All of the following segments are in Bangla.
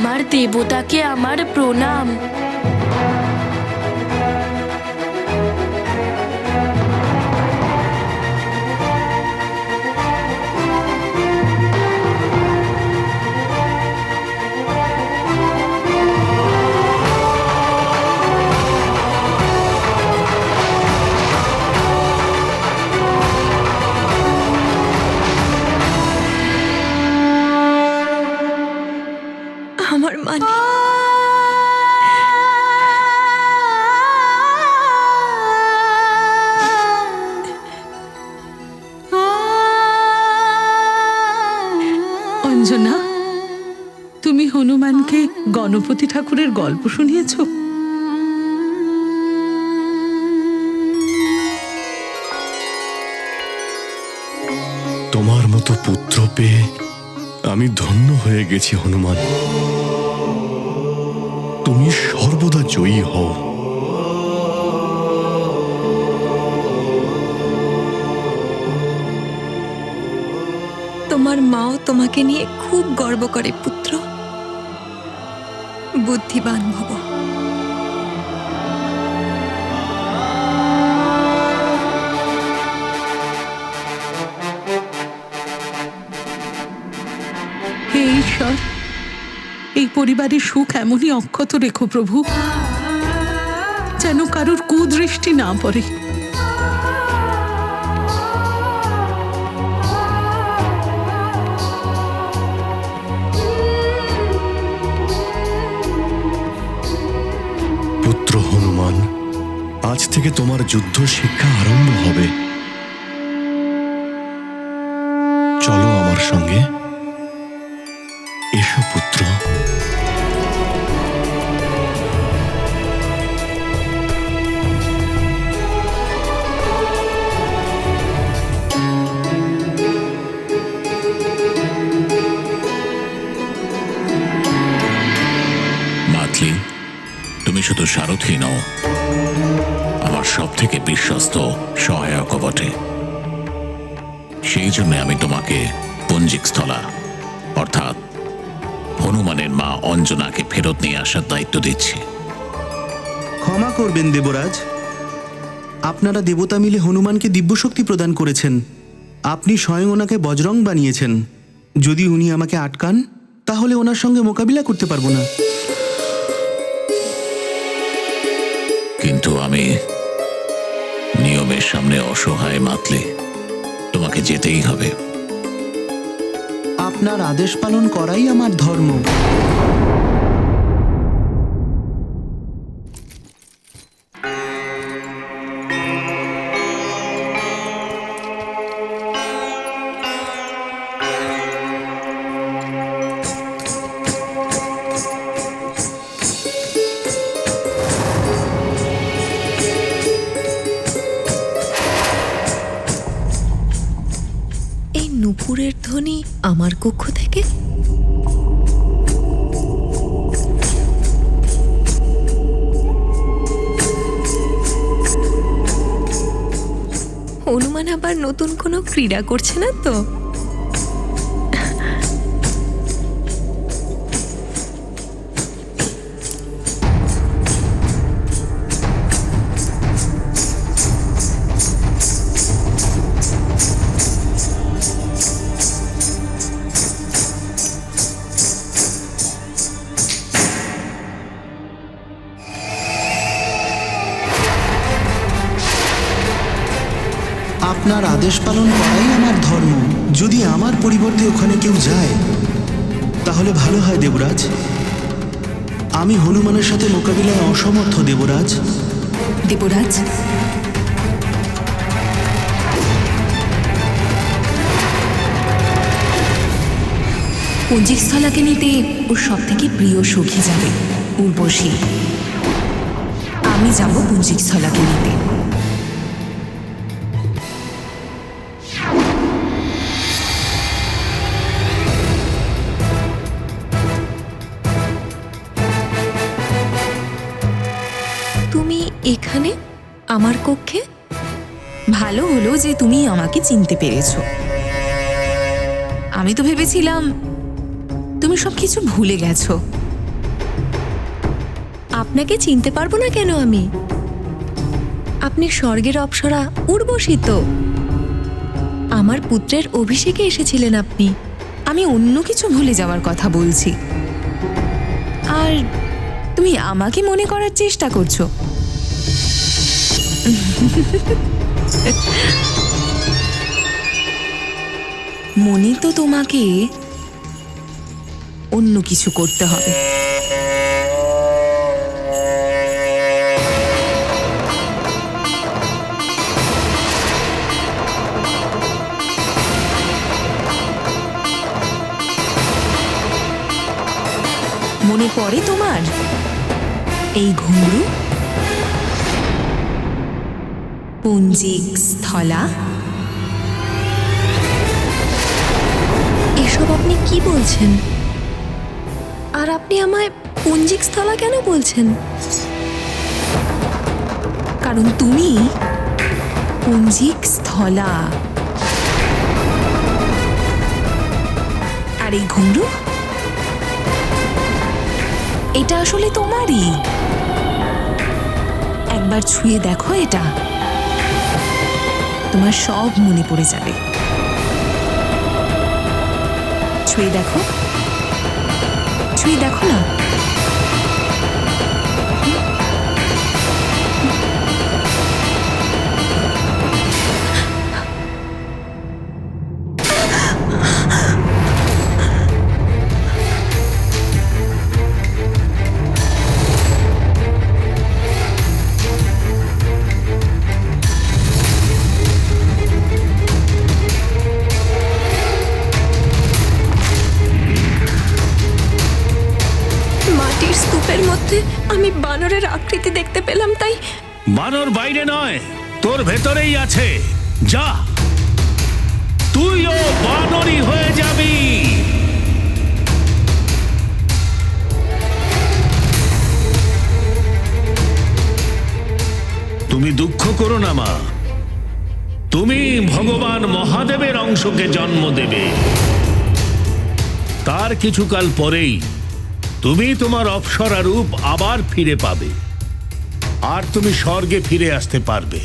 আমার দেবতাকে আমার প্রণাম। আমার মানে অঞ্জনা, তুমি হনুমানকে গণপতি ঠাকুরের গল্প শুনিয়েছ? তোমার মতো পুত্র পেয়ে আমি ধন্য হয়ে গেছি হনুমান। তুমি সর্বদা জয়ী হও। তোমার মাও তোমাকে নিয়ে খুব গর্ব করে পুত্র। বুদ্ধিমান ভব। হে ঈশ্বর, এই পরিবারের সুখ এমনই অক্ষত রেখো প্রভু, যেন কারোর কুদৃষ্টি না পড়ে। পুত্র হনুমান, আজ থেকে তোমার যুদ্ধ শিক্ষা আরম্ভ হবে। চলো আমার সঙ্গে। এসো পুত্র। মাতলি, তুমি শুধু সারথি নও, আমার সব থেকে বিশ্বস্ত সহায়ক বটে। সেই জন্য আমি তোমাকে পুঞ্জিক স্থলা অর্থাৎ হনুমানের মা অঞ্জনাকে ফেরত নিয়ে আসার দায়িত্ব দিচ্ছি। ক্ষমা করবেন দেবরাজ, আপনারা দেবতা মিলে হনুমানকে দিব্যশক্তি প্রদান করেছেন। আপনি স্বয়ং ওনাকে বজরং বানিয়েছেন। যদি উনি আমাকে আটকান তাহলে ওনার সঙ্গে মোকাবিলা করতে পারবো না। কিন্তু আমি নিয়মের সামনে অসহায় মাতলি, তোমাকে যেতেই হবে। আপনার আদেশ পালন করাই আমার ধর্ম। এই নুপুরের ধ্বনি আমার কক্ষ থেকে? হনুমান আবার নতুন কোনো ক্রীড়া করছে না তো? আপনার আদেশ পালন করাই আমার ধর্ম। যদি আমার পরিবর্তে ওখানে কেউ যায় তাহলে ভালো হয় দেবরাজ। আমি হনুমানের সাথে মোকাবিলায় অসমর্থ দেবরাজ। দেবরাজ, পুঞ্জিকস্থলাকে নিতে ওর সব থেকে প্রিয় সখী যাবে, উর্বশী। আমি যাব পুঞ্জিকস্থলাকে নিতে। তুমি এখানে আমার কক্ষে? ভালো হলো যে তুমি আমাকে চিনতে পেরেছো। আমি তো ভেবেছিলাম তুমি সবকিছু ভুলে গেছো। আপনাকে চিনতে পারবো না কেন আমি? আপনি স্বর্গের অপ্সরা উর্বশী তো। আমার পুত্রের অভিষেকে এসেছিলেন আপনি। আমি অন্য কিছু ভুলে যাওয়ার কথা বলছি, আর তুমি আমাকে মনে করার চেষ্টা করছো। মনে তো তোমাকে অন্য কিছু করতে হবে। মনে পড়ে তোমার এই ঘুঙরু, পুঞ্জিক স্থলা? এসব আপনি কি বলছেন? আর আপনি আমায় পুঞ্জিক স্থলা কেন বলছেন? কারণ তুমি পুঞ্জিক স্থলা। আর এই ঘুঙরু, এটা আসলে তোমারই। একবার ছুঁয়ে দেখো এটা, তোমার সব মনে পড়ে যাবে। ছুঁয়ে দেখো, ছুঁয়ে দেখো না। মাটির স্তূপের মধ্যে আমি বানরের আকৃতি দেখতে পেলাম, তাই বানর বাইরে নয়, তোর ভেতরেই আছে। যা, তুইও বানরই হয়ে যাবি। তুমি দুঃখ করো না মা, তুমি ভগবান মহাদেবের অংশকে জন্ম দেবে। তার কিছুকাল পরেই তুমি তোমার অপ্সরা রূপ আবার ফিরে পাবে, আর তুমি স্বর্গে ফিরে আসতে পারবে।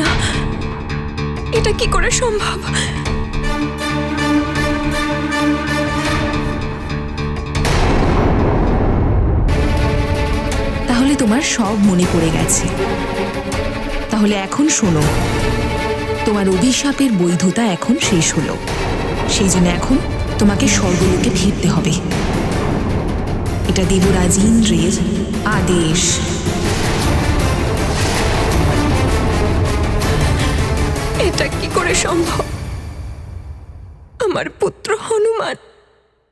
না, এটা কি করে সম্ভব? তাহলে তোমার সব মনে পড়ে গেছে। তাহলে এখন শোনো, তোমার অভিশাপের বৈধতা এখন শেষ হলো। সেই জন্য এখন তোমাকে স্বর্গলোকে ফিরতে হবে। এটা দেবরাজ ইন্দ্রের আদেশ। এটা কি করে সম্ভব? আমার পুত্র হনুমান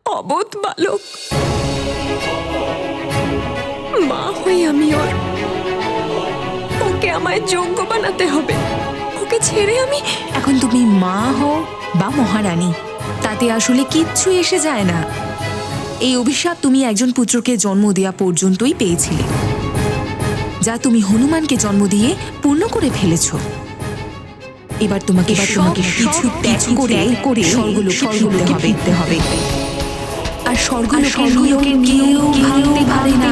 অবোধ বালক, মা হই আমি ওর। ওকে আমায় যোগ্য বানাতে হবে। ওকে ছেড়ে আমি এখন তুমি মা হও বা মহারানী, তাতে আসলে কিচ্ছু এসে যায় না। এই অভিশাপ তুমি একজন পুত্রকে জন্ম দেওয়া পর্যন্তই পেয়েছিলে, যা তুমি হনুমানকে জন্ম দিয়ে পূর্ণ করে ফেলেছ। এবার তোমাকে কিছু ত্যাগ করে স্বর্গলোকে ফিরতে হবে। আর স্বর্গলোকের কেউ ভাঙতে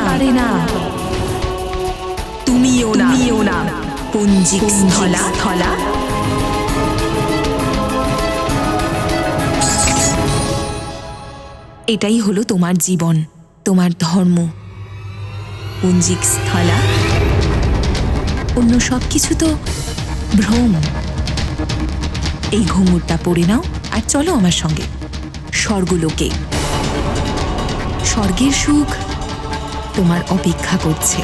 পারে না। তুমিও না পুঞ্জিক স্থলা। এটাই হলো তোমার জীবন, তোমার ধর্ম। পুঞ্জিক স্থলা। অন্য সবকিছু তো ভ্রম। এই ঘুঙুরটা পরে নাও আর চলো আমার সঙ্গে স্বর্গলোকে। স্বর্গের সুখ তোমার অপেক্ষা করছে।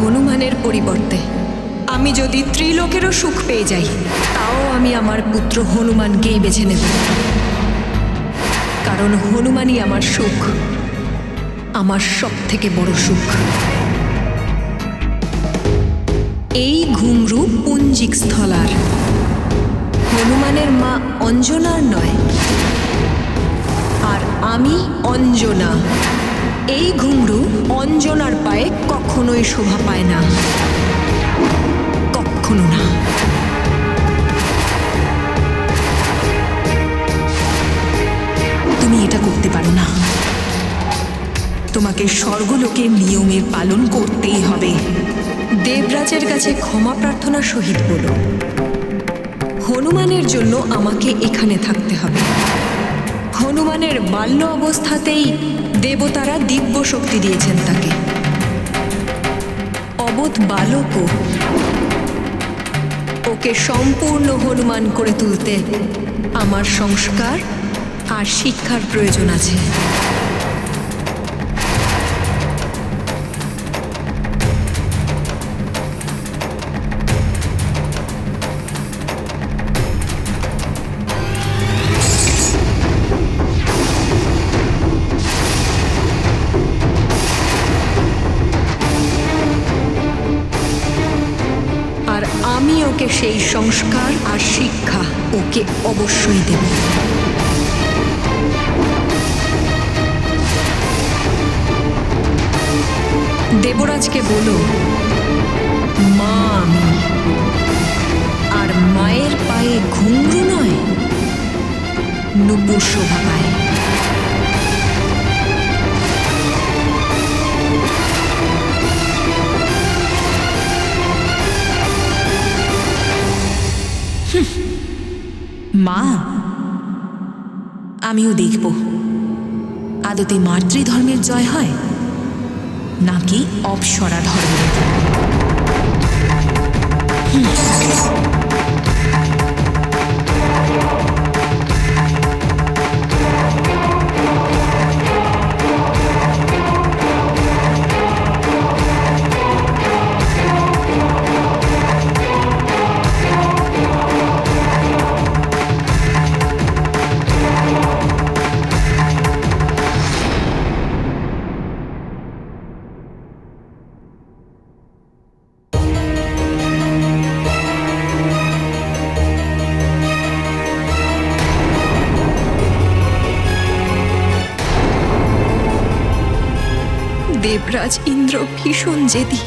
হনুমানের পরিবর্তে আমি যদি ত্রিলোকেরও সুখ পেয়ে যাই, তাও আমি আমার পুত্র হনুমানকেই বেছে নেব। কারণ হনুমানই আমার সুখ, আমার সব থেকে বড় সুখ। এই ঘুংরু পুঞ্জিক স্থলার, হনুমানের মা অঞ্জনার নয়, আর আমি অঞ্জনা। এই ঘুংরু অঞ্জনার পায়ে কখনোই শোভা পায় না, কখনো না। তুমি এটা করতে পারো না। তোমাকে স্বর্গলোকের নিয়মের পালন করতেই হবে। দেবরাজের কাছে ক্ষমা প্রার্থনার সহিত বলো, হনুমানের জন্য আমাকে এখানে থাকতে হবে। হনুমানের বাল্য অবস্থাতেই দেবতারা দিব্য শক্তি দিয়েছেন তাকে। অবোধ বালকও, ওকে সম্পূর্ণ হনুমান করে তুলতে আমার সংস্কার আর শিক্ষার প্রয়োজন আছে। আর আমি ওকে সেই সংস্কার আর শিক্ষা ওকে অবশ্যই দেব। দেবরাজকে বলো, মা আমি, আর মায়ের পায়ে ঘুংরু নয়, নূপুর শোভা পায়। মা, আমিও দেখব আদতে মাতৃধর্মের জয় হয় নাকি অপ্সরা ধর্মের। দেবরাজ ইন্দ্র ভীষণ জেদি।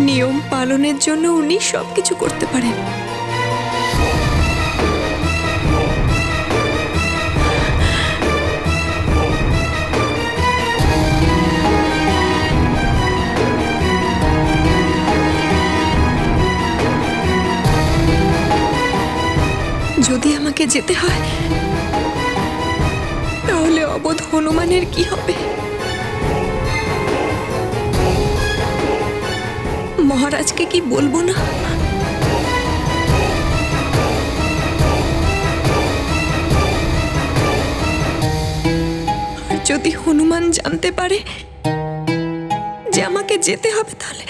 নিয়ম পালনের জন্য উনি সবকিছু করতে পারেন। যদি আমাকে যেতে হয়, তাহলে অবোধ হনুমানের কি হবে? মহারাজকে কি বলবো না? আর যদি হনুমান জানতে পারে যে আমাকে যেতে হবে, তাহলে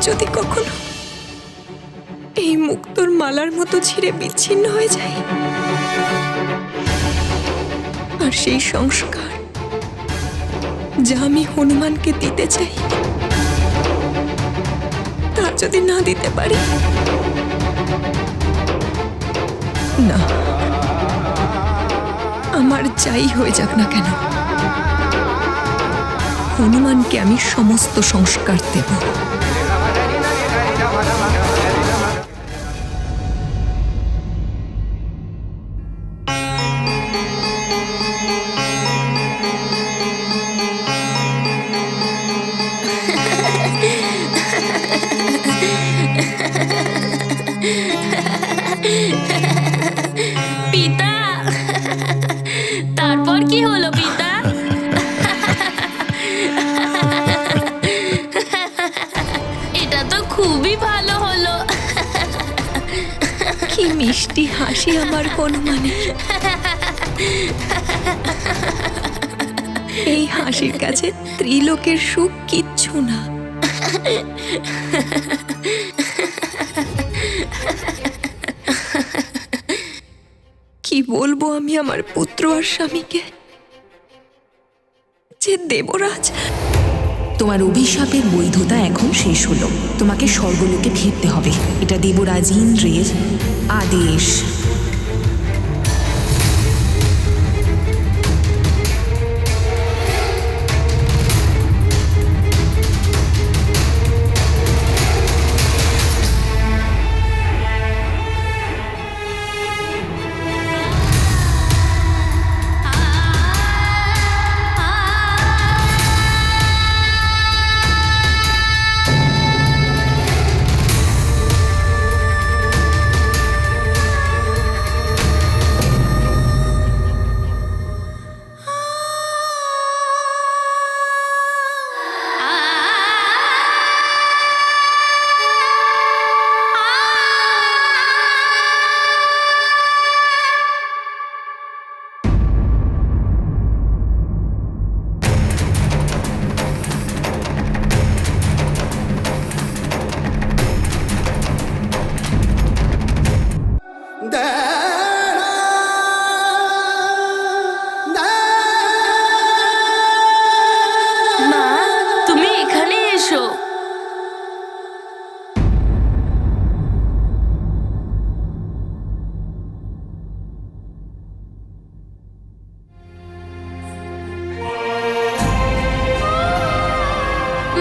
যদি কখনো এই মুক্তোর মালার মতো ছিঁড়ে বিচ্ছিন্ন হয়ে যায়, আর সেই সংস্কার যা আমি হনুমানকে দিতে চাই তা যদি না দিতে পারি, না, আমার যাই হয়ে যাক না কেন, হনুমানকে আমি সমস্ত সংস্কার দেব। পিতা, তারপর কি হলো পিতা? এটা তো খুবই ভালো হলো। কি মিষ্টি হাসি আমার হনুমানের। এই হাসির কাছে ত্রিলোকের সুখ কিচ্ছু না। কি বলবো আমি আমার পুত্র আর স্বামীকে, যে দেবরাজ। তোমার অভিশাপের বৈধতা এখন শেষ হলো। তোমাকে স্বর্গলোকে ফিরতে হবে, এটা দেবরাজ ইন্দ্রের আদেশ। মা, তুমি এখানে এসো।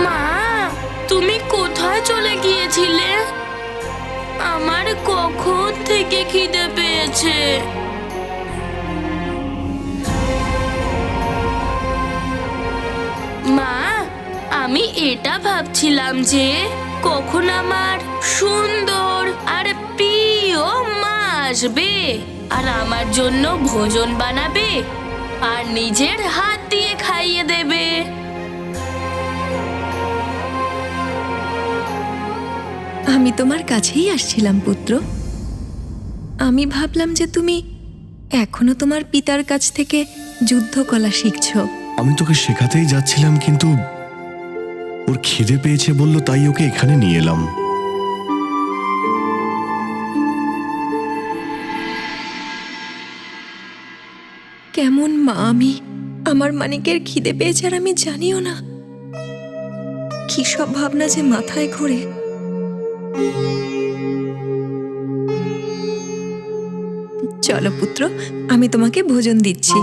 মা, তুমি কোথায় চলে গিয়েছিলে? আমার কখন থেকে খিদে পেয়েছে। মা, আমি এটা ভাবছিলাম যে কখন আমার সুন্দর আর প্রিয় মা আসবে আর আমার জন্য ভোজন বানাবে আর নিজের হাত দিয়ে খাইয়ে দেবে। আমি তোমার কাছেই আসছিলাম পুত্র। আমি ভাবলাম যে তুমি এখনো তোমার পিতার কাছ থেকে যুদ্ধকলা শিখছো। আমি তোকে শেখাতেই যাচ্ছিলাম, কিন্তু ওর খিদে পেয়েছে বললো, তাই ওকে এখানে নিয়ে এলাম। কেমন মা আমি! আমার মানিকের খিদে পেয়েছে আর আমি জানিও না। কি সব ভাবনা যে মাথায় ঘোরে। চলো পুত্র, আমি তোমাকে ভোজন দিচ্ছি।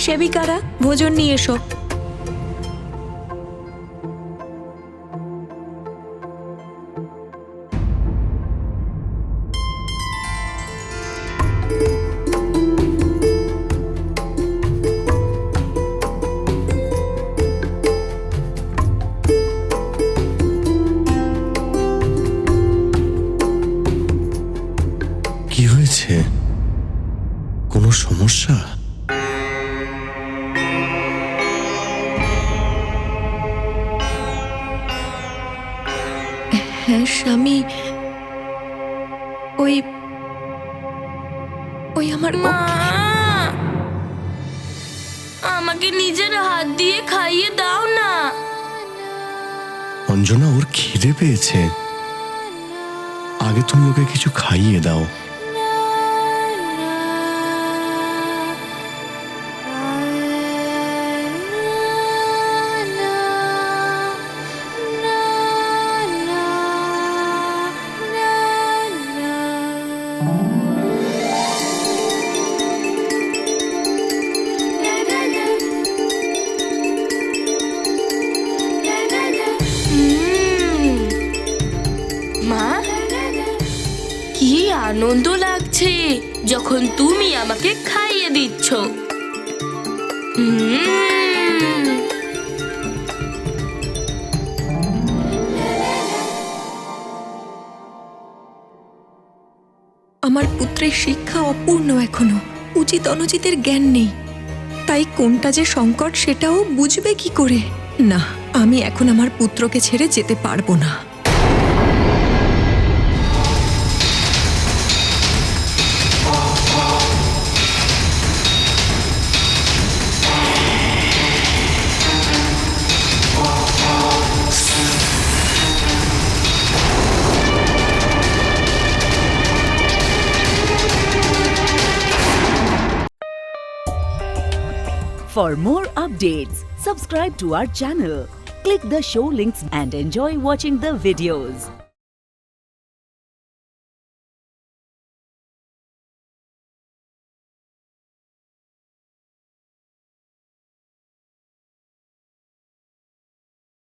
সেবিকারা, ভোজন নিয়ে এসো। কি হয়েছে? কোনো সমস্যা? হ্যাঁ স্বামী, ওই ওই আমার মা, আমাকে নিজের হাত দিয়ে খাইয়ে দাও না। অঞ্জনা, ওর খিদে পেয়েছে, আগে তুমি ওকে কিছু খাইয়ে দাও। আনন্দ লাগছে যখন তুমি আমাকে খাইয়ে দিচ্ছ। আমার পুত্রের শিক্ষা অপূর্ণ এখনো, উচিত অনুচিতের জ্ঞান নেই, তাই কোনটা যে সংকট সেটাও বুঝবে কি করে? না, আমি এখন আমার পুত্রকে ছেড়ে যেতে পারবো না। For more updates, subscribe to our channel, click the show links and enjoy watching the videos.